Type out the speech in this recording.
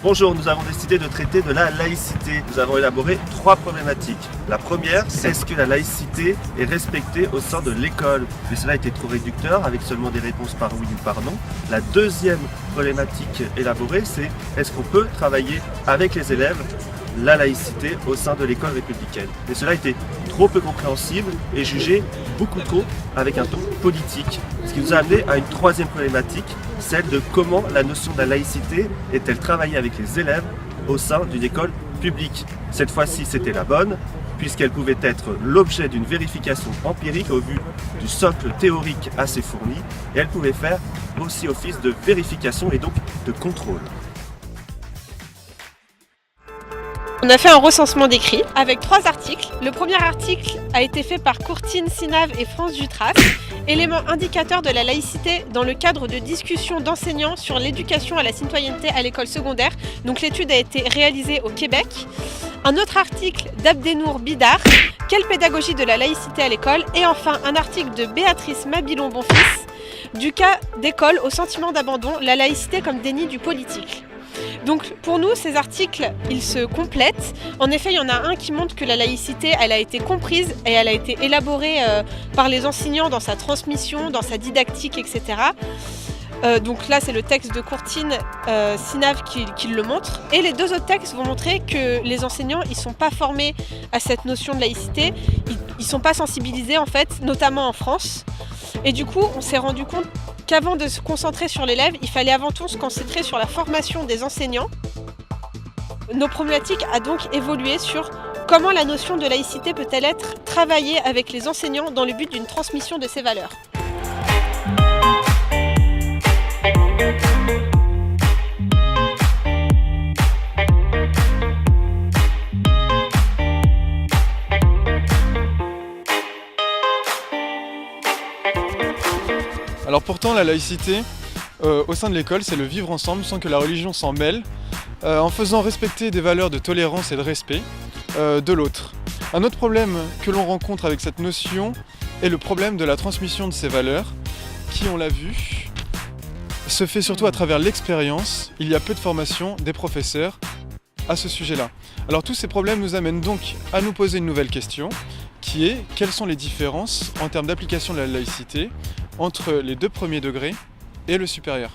Bonjour, nous avons décidé de traiter de la laïcité. Nous avons élaboré 3 problématiques. La première, c'est est-ce que la laïcité est respectée au sein de l'école? Mais cela a été trop réducteur avec seulement des réponses par oui ou par non. La deuxième problématique élaborée, c'est est-ce qu'on peut travailler avec les élèves la laïcité au sein de l'école républicaine. Mais cela a été trop peu compréhensible et jugé beaucoup trop avec un ton politique. Ce qui nous a amené à une troisième problématique, celle de comment la notion de la laïcité est-elle travaillée avec les élèves au sein d'une école publique. Cette fois-ci, c'était la bonne, puisqu'elle pouvait être l'objet d'une vérification empirique au vu du socle théorique assez fourni, et elle pouvait faire aussi office de vérification et donc de contrôle. On a fait un recensement d'écrits avec 3 articles. Le premier article a été fait par Courtine Sinave et France Jutras, élément indicateur de la laïcité dans le cadre de discussions d'enseignants sur l'éducation à la citoyenneté à l'école secondaire. Donc l'étude a été réalisée au Québec. Un autre article d'Abdenour Bidar, quelle pédagogie de la laïcité à l'école? Et enfin un article de Béatrice Mabilon-Bonfils, du cas d'école au sentiment d'abandon, la laïcité comme déni du politique. Donc pour nous, ces articles, ils se complètent. En effet, il y en a un qui montre que la laïcité, elle a été comprise et elle a été élaborée par les enseignants dans sa transmission, dans sa didactique, etc. Donc là, c'est le texte de Courtine Sinave qui le montre. Et les 2 autres textes vont montrer que les enseignants, ils ne sont pas formés à cette notion de laïcité. Ils ne sont pas sensibilisés, en fait, notamment en France. Et du coup, on s'est rendu compte qu'avant de se concentrer sur l'élève, il fallait avant tout se concentrer sur la formation des enseignants. Nos problématiques a donc évolué sur comment la notion de laïcité peut-elle être travaillée avec les enseignants dans le but d'une transmission de ces valeurs. Alors pourtant la laïcité au sein de l'école, c'est le vivre ensemble sans que la religion s'en mêle, en faisant respecter des valeurs de tolérance et de respect de l'autre. Un autre problème que l'on rencontre avec cette notion est le problème de la transmission de ces valeurs, qui, on l'a vu, se fait surtout à travers l'expérience. Il y a peu de formation des professeurs à ce sujet-là. Alors tous ces problèmes nous amènent donc à nous poser une nouvelle question, qui est quelles sont les différences en termes d'application de la laïcité entre les 2 premiers degrés et le supérieur.